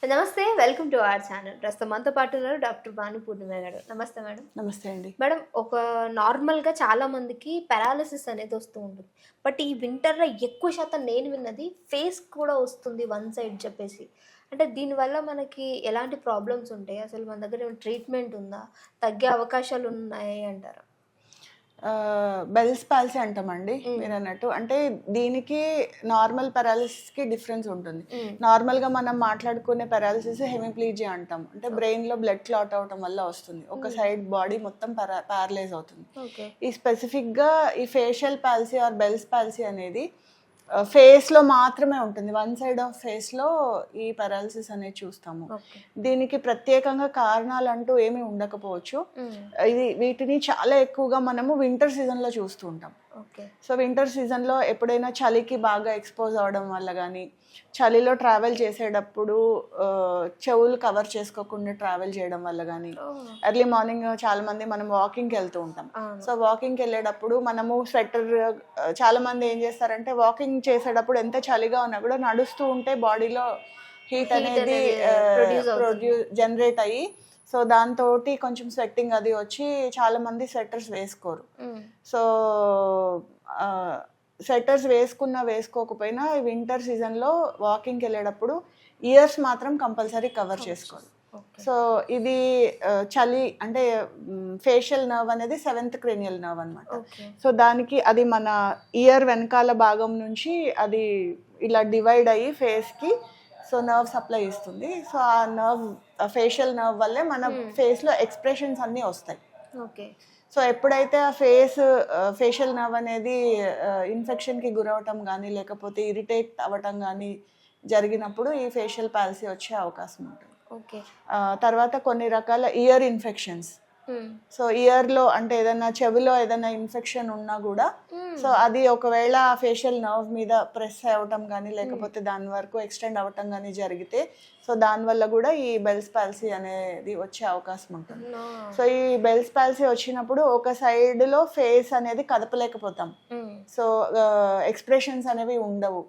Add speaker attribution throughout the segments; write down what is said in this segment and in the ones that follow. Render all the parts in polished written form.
Speaker 1: నమస్తే, welcome to our channel. ప్రస్తుతం మనతో పాటు ఉన్నారు డాక్టర్ భాను పూర్ణిమ గారు. నమస్తే మేడం.
Speaker 2: నమస్తే అండి.
Speaker 1: మేడం, ఒక నార్మల్గా చాలా మందికి పారాలిసిస్ అనేది వస్తూ ఉంటుంది. బట్ ఈ వింటర్లో ఎక్కువ శాతం నేను విన్నది ఫేస్ కూడా వస్తుంది వన్ సైడ్ చెప్పేసి. అంటే దీనివల్ల మనకి ఎలాంటి ప్రాబ్లమ్స్ ఉంటాయి, అసలు మన దగ్గర ఏమైనా ట్రీట్మెంట్ ఉందా, తగ్గే అవకాశాలు ఉన్నాయి అంటారా?
Speaker 2: బెల్స్ పాల్సీ అంటామండి మీరు అన్నట్టు. అంటే దీనికి నార్మల్ పారాలిసిస్కి డిఫరెన్స్ ఉంటుంది. నార్మల్గా మనం మాట్లాడుకునే పారాలిసిస్ హెమిప్లీజియా అంటాం. అంటే బ్రెయిన్లో బ్లడ్ క్లాట్ అవటం వల్ల వస్తుంది, ఒక సైడ్ బాడీ మొత్తం ప్యారలైజ్ అవుతుంది. ఈ స్పెసిఫిక్గా ఈ facial palsy or Bell's palsy అనేది ఫేస్లో మాత్రమే ఉంటుంది. వన్ సైడ్ ఆఫ్ ఫేస్లో ఈ పారాలిసిస్ అనేది చూస్తాము. దీనికి ప్రత్యేకంగా కారణాలు అంటూ ఏమీ ఉండకపోవచ్చు. వీటిని చాలా ఎక్కువగా మనము వింటర్ సీజన్లో చూస్తూ ఉంటాం. సో వింటర్ సీజన్లో ఎప్పుడైనా చలికి బాగా ఎక్స్పోజ్ అవ్వడం వల్ల కానీ, చలిలో ట్రావెల్ చేసేటప్పుడు చెవులు కవర్ చేసుకోకుండా ట్రావెల్ చేయడం వల్ల కానీ, ఎర్లీ మార్నింగ్ చాలా మంది మనం వాకింగ్కి వెళ్తూ ఉంటాం. సో వాకింగ్కి వెళ్ళేటప్పుడు మనము స్వెటర్, చాలా మంది ఏం చేస్తారంటే వాకింగ్ చేసేటప్పుడు ఎంత చలిగా ఉన్నా కూడా నడుస్తూ ఉంటే బాడీలో హీట్ అనేది జనరేట్ అయ్యి, సో దాంతో కొంచెం స్వెట్టింగ్ అది వచ్చి చాలా మంది స్వెటర్స్ వేసుకోరు. సో స్వెటర్స్ వేసుకోకపోయినా వింటర్ సీజన్లో వాకింగ్కి వెళ్ళేటప్పుడు ఇయర్స్ మాత్రం కంపల్సరీ కవర్ చేసుకోవాలి. సో ఇది చలి అంటే ఫేషియల్ నర్వ్ అనేది 7th క్రేనియల్ నర్వ్ అనమాట. సో దానికి అది మన ఇయర్ వెనకాల భాగం నుంచి అది ఇలా డివైడ్ అయ్యి ఫేస్కి సో నర్వ్ సప్లై ఇస్తుంది. సో ఆ నర్వ్, ఫేషియల్ నర్వ్ వల్లే మన ఫేస్లో ఎక్స్ప్రెషన్స్ అన్నీ వస్తాయి. సో ఎప్పుడైతే ఆ ఫేషియల్ నర్వ్ అనేది ఇన్ఫెక్షన్కి గురవటం కానీ లేకపోతే ఇరిటేట్ అవ్వటం కానీ జరిగినప్పుడు ఈ ఫేషియల్ పాల్సీ వచ్చే అవకాశం ఉంటుంది. తర్వాత కొన్ని రకాల ఇయర్ ఇన్ఫెక్షన్స్. సో ఇయర్లో అంటే ఏదైనా చెవిలో ఏదైనా ఇన్ఫెక్షన్ ఉన్నా కూడా సో అది ఒకవేళ ఆ ఫేషియల్ నర్వ్ మీద ప్రెస్ అవ్వటం కానీ లేకపోతే దాని వరకు ఎక్స్టెండ్ అవ్వటం కానీ జరిగితే సో దానివల్ల కూడా ఈ బెల్స్ పాల్సీ అనేది వచ్చే అవకాశం ఉంటుంది. సో ఈ బెల్స్ పాల్సీ వచ్చినప్పుడు ఒక సైడ్లో ఫేస్ అనేది కదపలేకపోతాం. సో ఎక్స్ప్రెషన్స్ అనేవి ఉండవు.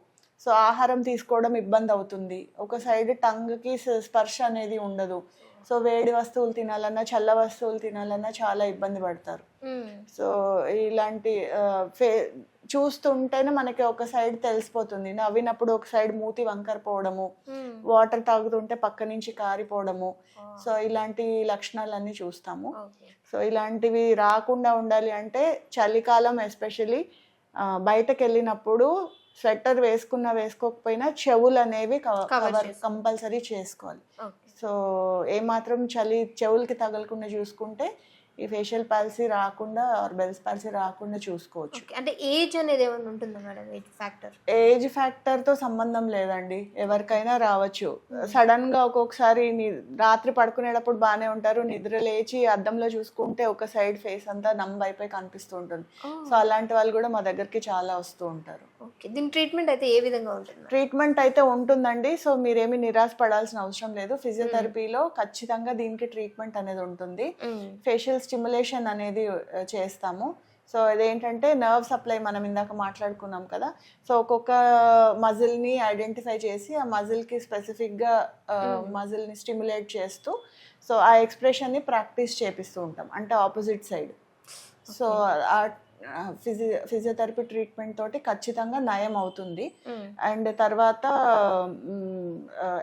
Speaker 2: సో ఆహారం తీసుకోవడం ఇబ్బంది అవుతుంది. ఒక సైడ్ టంగ్కి స్పర్శ అనేది ఉండదు. సో వేడి వస్తువులు తినాలన్నా చల్ల వస్తువులు తినాలన్నా చాలా ఇబ్బంది పడతారు. సో ఇలాంటి చూస్తుంటేనే మనకి ఒక సైడ్ తెలిసిపోతుంది. నవ్వినప్పుడు ఒక సైడ్ మూతి వంకర పోవడము, వాటర్ తాగుతుంటే పక్క నుంచి కారిపోవడము, సో ఇలాంటి లక్షణాలన్నీ చూస్తాము. సో ఇలాంటివి రాకుండా ఉండాలి అంటే చలికాలం ఎస్పెషలీ బయటకు వెళ్ళినప్పుడు స్వెటర్ వేసుకోకపోయినా చెవులు అనేవి కవర్ కంపల్సరీ చేసుకోవాలి. సో ఏమాత్రం చలి చెవులకి తగలకుండా చూసుకుంటే ఈ ఫేషియల్ పాల్సీ రాకుండా ఆర్ బెల్స్ పాల్సీ రాకుండా చూసుకోవచ్చు.
Speaker 1: అంటే ఏజ్ అనేది ఏమైనా ఉంటుందా మేడం?
Speaker 2: ఏజ్ ఫ్యాక్టర్తో సంబంధం లేదండి, ఎవరికైనా రావచ్చు. సడన్గా ఒక్కొక్కసారి రాత్రి పడుకునేటప్పుడు బాగానే ఉంటారు, నిద్ర లేచి అద్దంలో చూసుకుంటే ఒక సైడ్ ఫేస్ అంతా నంబ్ అయిపోయి కనిపిస్తూ ఉంటుంది. సో అలాంటి వాళ్ళు కూడా మా దగ్గరికి చాలా వస్తూ ఉంటారు.
Speaker 1: దీని ట్రీట్మెంట్ అయితే ఏ విధంగా ఉంటుంది?
Speaker 2: ట్రీట్మెంట్ అయితే ఉంటుందండి. సో మీరేమి నిరాశ పడాల్సిన అవసరం లేదు. ఫిజియోథెరపీలో ఖచ్చితంగా దీనికి ట్రీట్మెంట్ అనేది ఉంటుంది. ఫేషియల్ స్టిమ్యులేషన్ అనేది చేస్తాము. సో ఇదేంటంటే నర్వ్ సప్లై, మనం ఇందాక మాట్లాడుకున్నాం కదా, సో ఒక్కొక్క మజిల్ని ఐడెంటిఫై చేసి ఆ మజిల్కి స్పెసిఫిక్గా మజిల్ని స్టిమ్యులేట్ చేస్తూ సో ఆ ఎక్స్ప్రెషన్ని ప్రాక్టీస్ చేపిస్తూ ఉంటాం, అంటే ఆపోజిట్ సైడ్. సో ఆ ఫిజియోథెరపీ ట్రీట్మెంట్ తోటి ఖచ్చితంగా నయం అవుతుంది. అండ్ తర్వాత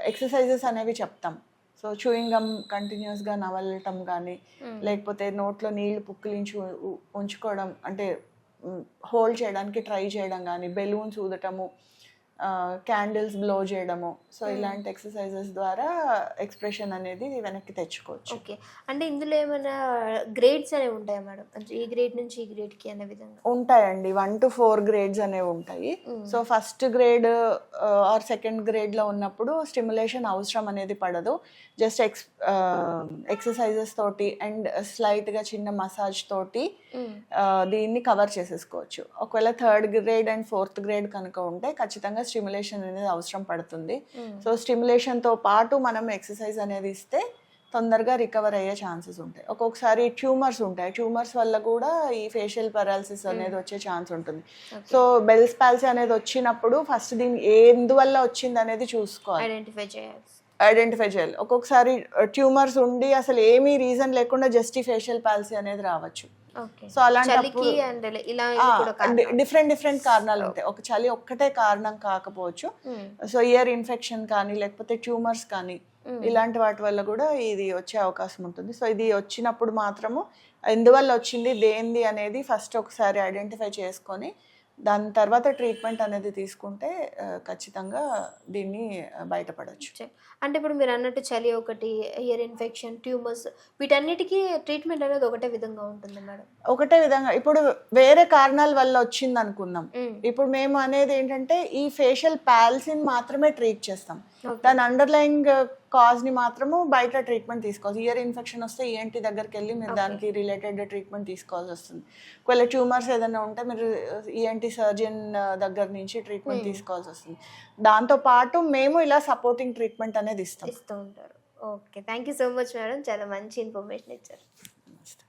Speaker 2: ఎక్సర్సైజెస్ అనేవి చెప్తాం. సో చూయింగ్ గమ్ కంటిన్యూస్గా నవలటం కానీ లేకపోతే నోట్లో నీళ్లు పుక్కిలించి ఉంచుకోవడం, అంటే హోల్డ్ చేయడానికి ట్రై చేయడం కానీ, బెలూన్స్ ఊదటము, క్యాండిల్స్ బ్లో చేయడము, సో ఇలాంటి ఎక్సర్సైజెస్ ద్వారా ఎక్స్ప్రెషన్ అనేది వెనక్కి తెచ్చుకోవచ్చు.
Speaker 1: ఓకే, అంటే ఇందులో ఏమైనా గ్రేడ్స్ అనేవి ఉంటాయా మేడం? అంటే ఈ గ్రేడ్ నుంచి ఈ గ్రేడ్కి అనే విధంగా
Speaker 2: ఉంటాయండి. 1 to 4 గ్రేడ్స్ అనేవి ఉంటాయి. So first grade or second గ్రేడ్లో ఉన్నప్పుడు స్టిమ్యులేషన్ అవసరం అనేది పడదు. జస్ట్ ఎక్సర్సైజెస్ తోటి అండ్ స్లైట్గా చిన్న మసాజ్ తోటి దీన్ని కవర్ చేసేసుకోవచ్చు. ఒకవేళ 3rd grade and 4th grade కనుక ఉంటే ఖచ్చితంగా స్టిమ్యులేషన్ అనేది అవసరం పడుతుంది. సో స్టిమ్యులేషన్తో పాటు మనం ఎక్సర్సైజ్ అనేది ఇస్తే తొందరగా రికవర్ అయ్యే ఛాన్సెస్ ఉంటాయి. ఒక్కొక్కసారి ట్యూమర్స్ ఉంటాయి, ట్యూమర్స్ వల్ల కూడా ఈ ఫేషియల్ పారాలిసిస్ అనేది వచ్చే ఛాన్స్ ఉంటుంది. సో బెల్స్ పాల్సీ అనేది వచ్చినప్పుడు ఫస్ట్ దీన్ని ఎందువల్ల వచ్చింది అనేది చూసుకోవాలి,
Speaker 1: ఐడెంటిఫై చేయాలి.
Speaker 2: ఐడెంటిఫై చేయాలి. ఒక్కొక్కసారి ట్యూమర్స్ ఉండి అసలు ఏమీ రీజన్ లేకుండా జస్ట్ ఫేషియల్ పాలసీ అనేది రావచ్చు.
Speaker 1: ఓకే.
Speaker 2: సో అలాంటప్పుడు
Speaker 1: చలికి అండ్ ఇలా ఇవి కూడా కారణాలు.
Speaker 2: డిఫరెంట్ కారణాలు ఉంటాయి. ఒక చలి ఒక్కటే కారణం కాకపోవచ్చు. సో ఇయర్ ఇన్ఫెక్షన్ కానీ లేకపోతే ట్యూమర్స్ కానీ ఇలాంటి వాటి వల్ల కూడా ఇది వచ్చే అవకాశం ఉంటుంది. సో ఇది వచ్చినప్పుడు మాత్రము ఎందువల్ల వచ్చింది దేంది అనేది ఫస్ట్ ఒకసారి ఐడెంటిఫై చేసుకొని దాని తర్వాత ట్రీట్మెంట్ అనేది తీసుకుంటే ఖచ్చితంగా దీన్ని బయటపడవచ్చు.
Speaker 1: అంటే ఇప్పుడు మీరు అన్నట్టు చలి ఒకటి, ఇయర్ ఇన్ఫెక్షన్, ట్యూమర్స్, వీటన్నిటికీ ట్రీట్మెంట్ అనేది ఒకటే విధంగా ఉంటుంది మేడం?
Speaker 2: ఒకటే విధంగా. ఇప్పుడు వేరే కారణాల వల్ల వచ్చింది అనుకుందాం. ఇప్పుడు మేము అనేది ఏంటంటే ఈ ఫేషియల్ పాల్సీని మాత్రమే ట్రీట్ చేస్తాం. దాని అండర్లైయింగ్ కాజ్ ని మాత్రము బయట ట్రీట్మెంట్ తీసుకోవాలి. ఇయర్ ఇన్ఫెక్షన్ వస్తే ఈఎన్టీ దగ్గరికి వెళ్ళి మీరు దానికి రిలేటెడ్ ట్రీట్మెంట్ తీసుకోవాల్సి వస్తుంది. ఒకవేళ ట్యూమర్స్ ఏదైనా ఉంటే మీరు ఈఎన్టీ సర్జన్ దగ్గర నుంచి ట్రీట్మెంట్ తీసుకోవాల్సి వస్తుంది. దాంతో పాటు మేము ఇలా సపోర్టింగ్ ట్రీట్మెంట్ అనేది ఇస్తూ ఉంటారు.
Speaker 1: Okay, thank you so much madam, చాలా మంచి ఇన్ఫర్మేషన్ ఇచ్చారు.